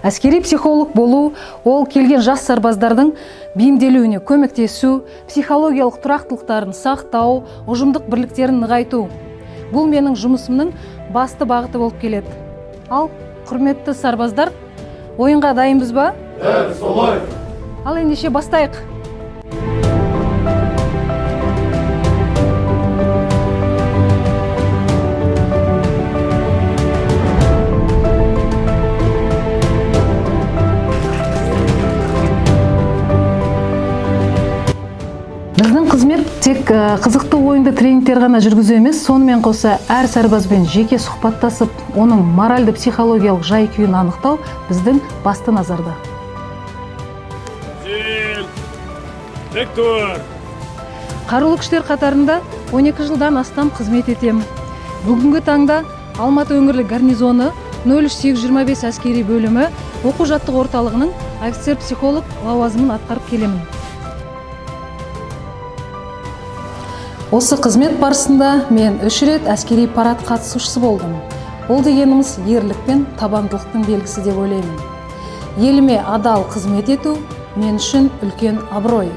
Әскери психолог болу ол келген жас сарбаздардың бейімделуіне көмектесу, психологиялық тұрақтылықтарын сақтау, ұжымдық бірліктерін нығайту. Бұл менің жұмысымның басты бағыты болып келеді. Ал құрметті сарбаздар, ойынға дайынбыз ба? Солай. Ал ендеше бастайық. Біздің қызмет тек қызықты ойынды тренингтер ғана жүргізу емес, сонымен қоса әр сарбазбен жеке сұхбаттасып, оның моральды психологиялық жай-күйін анықтау біздің басты назарда. Қарулы күштер қатарында 12 жылдан астам қызмет етемін. Бүгінгі таңда Алматы өңірлік гарнизоны 03825 әскери бөлімі оқу-жаттығу орталығының офицер-психолог лауазымын атқарып келемін. Осы қызмет барысында мен 3 рет әскери парад қатысушысы болдым. Ол дегеніміз ерлік пен табандылықтың белгісі деп ойлаймын. Еліме адал қызмет ету мен үшін үлкен абырой.